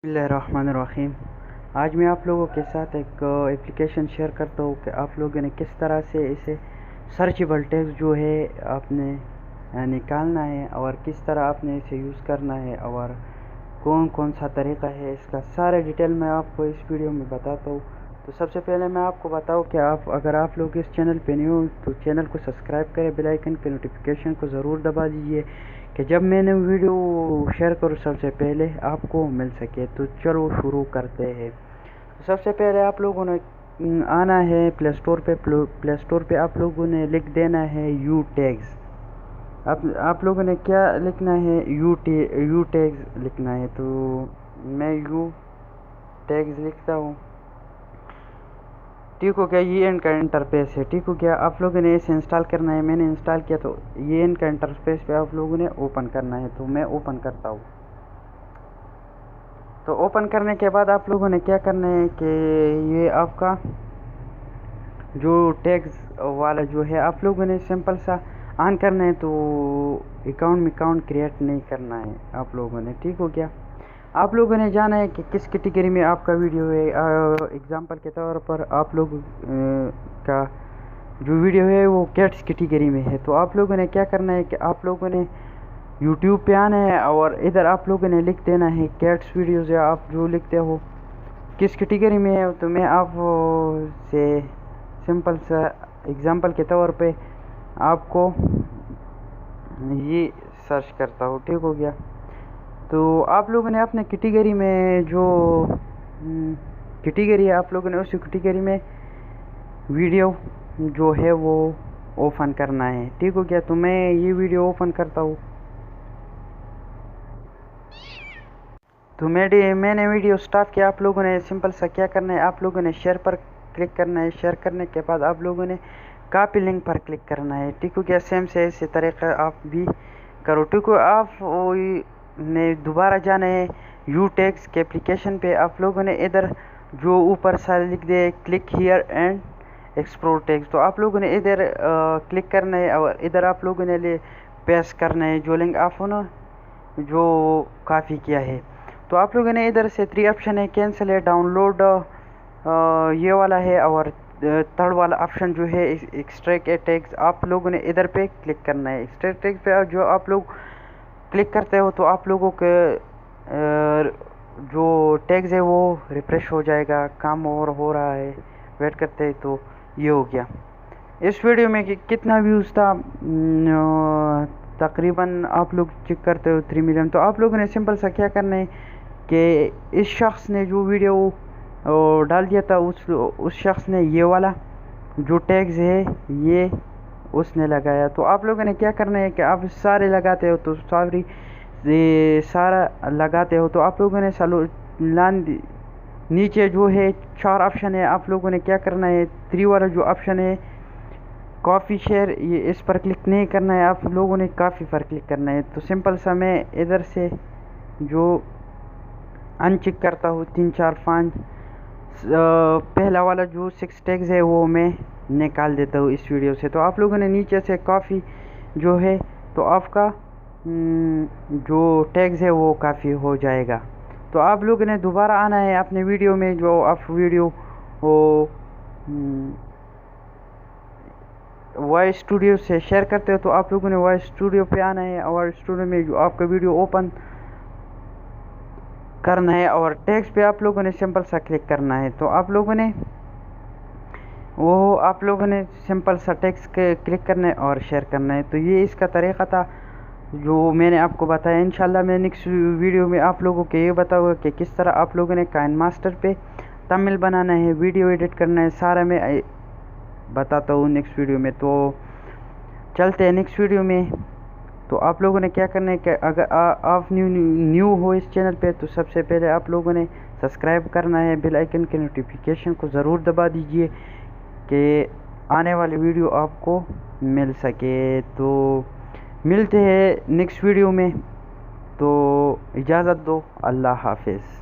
बिस्मिल्लाहिर्रहमानिर्रहीम। आज मैं आप लोगों के साथ एक एप्लीकेशन शेयर करता हूँ कि आप लोगों ने किस तरह से इसे सर्चेबल टेक्स्ट जो है आपने निकालना है और किस तरह आपने इसे यूज़ करना है और कौन कौन सा तरीका है, इसका सारा डिटेल मैं आपको इस वीडियो में बताता हूँ। तो सबसे पहले मैं आपको बताऊँ कि अगर आप लोग इस चैनल पे न्यू हो तो चैनल को सब्सक्राइब करें, बेल आइकन के नोटिफिकेशन को ज़रूर दबा दीजिए कि जब मैंने वीडियो शेयर करूँ सबसे पहले आपको मिल सके। तो चलो शुरू करते हैं। तो सबसे पहले आप लोगों ने आना है प्ले स्टोर पे आप लोगों ने लिख देना है यू टैग्स। आप लोगों ने क्या लिखना है, यू टैग्स लिखना है। तो मैं यू टैग्स लिखता हूँ। ठीक हो गया, ये इनका इंटरफेस है। ठीक हो गया, आप लोगों ने इसे इंस्टॉल करना है। मैंने इंस्टॉल किया तो ये इनका इंटरफेस पे आप लोगों ने ओपन करना है। तो मैं ओपन करता हूँ। तो ओपन करने के बाद आप लोगों ने क्या करना है कि ये आपका जो टैग्स वाला जो है आप लोगों ने सिंपल सा ऑन करना है। तो अकाउंट क्रिएट नहीं करना है आप लोगों ने। ठीक हो गया, आप लोगों ने जाना है कि किस कैटेगरी में आपका वीडियो है। एग्जांपल के तौर पर आप लोग का जो वीडियो है वो कैट्स कैटेगरी में है। तो आप लोगों ने क्या करना है कि आप लोगों ने यूट्यूब पे आना है और इधर आप लोगों ने लिख देना है कैट्स वीडियोज़, या आप जो लिखते हो किस कैटेगरी में है। तो मैं आप से सिंपल सा एग्जांपल के तौर पे आपको ये सर्च करता हूँ। ठीक हो गया, तो आप लोगों ने अपने कैटेगरी में जो कैटेगरी है आप लोगों ने उस कैटेगरी में वीडियो जो है वो ओपन करना है। ठीक हो गया, तो मैं ये वीडियो ओपन करता हूँ। तो मैंने वीडियो स्टार्ट किया। आप लोगों ने सिंपल सा क्या करना है, आप लोगों ने शेयर पर क्लिक करना है। शेयर करने के बाद आप लोगों ने कॉपी लिंक पर क्लिक करना है। ठीक हो गया, सेम से इसी तरीका आप भी करो। ठीक हो, आप ने दोबारा जाना है यू टैग्स के एप्लीकेशन पे। आप लोगों ने इधर जो ऊपर सा लिख दे click here and explore tags, तो आप लोगों ने इधर क्लिक करना है और इधर आप लोगों ने पेस्ट करना है जो लिंक आप ना जो कॉपी किया है। तो आप लोगों ने इधर से 3 ऑप्शन है, कैंसिल है, डाउनलोड ये वाला है और थर्ड वाला ऑप्शन जो है एक्सट्रैक्ट टैग्स। आप लोगों ने इधर पे क्लिक करना है। एक्सट्रैक्ट टैग्स पे जो आप लोग क्लिक करते हो तो आप लोगों के जो टैग्स है वो रिफ्रेश हो जाएगा। काम और हो रहा है, वेट करते हैं। तो ये हो गया। इस वीडियो में कितना व्यूज़ था, तकरीबन आप लोग चेक करते हो 3 मिलियन। तो आप लोगों ने सिंपल सा क्या करना है कि इस शख्स ने जो वीडियो डाल दिया था उस शख्स ने ये वाला जो टैग्स है ये उसने लगाया। तो आप लोगों ने क्या करना है कि आप सारे लगाते हो तो सारा लगाते हो तो आप लोगों ने नीचे जो है 4 ऑप्शन है। आप लोगों ने क्या करना है, 3 वाला जो ऑप्शन है कॉफ़ी शेयर, ये इस पर क्लिक नहीं करना है, आप लोगों ने काफ़ी पर क्लिक करना है। तो सिंपल सा मैं इधर से जो अनचेक करता हूँ 3 4 5 पहला वाला जो 6 टैग्स है वो मैं निकाल देता हूँ इस वीडियो से। तो आप लोगों ने नीचे से काफ़ी जो है तो आपका जो टैग्स है वो काफ़ी हो जाएगा। तो आप लोगों ने दोबारा आना है अपने वीडियो में, जो आप वीडियो वो वॉइस स्टूडियो से शेयर करते हो तो आप लोगों ने वॉइस स्टूडियो पे आना है और स्टूडियो में जो आपका वीडियो ओपन करना है और टेक्स्ट पे आप लोगों ने सिंपल सा क्लिक करना है। तो आप लोगों ने सिंपल सा टेक्स्ट के क्लिक करना है और शेयर करना है। तो ये इसका तरीक़ा था जो मैंने आपको बताया। इंशाल्लाह मैं नेक्स्ट वीडियो में आप लोगों को ये बताऊँगा कि किस तरह आप लोगों ने काइनमास्टर पे तमिल बनाना है, वीडियो एडिट करना है, सारा मैं बताता हूँ नेक्स्ट वीडियो में। तो चलते हैं नेक्स्ट वीडियो में। तो आप लोगों ने क्या करना है कि अगर आप न्यू हो इस चैनल पे तो सबसे पहले आप लोगों ने सब्सक्राइब करना है, बेल आइकन के नोटिफिकेशन को ज़रूर दबा दीजिए कि आने वाली वीडियो आपको मिल सके। तो मिलते हैं नेक्स्ट वीडियो में, तो इजाज़त दो, अल्लाह हाफिज़।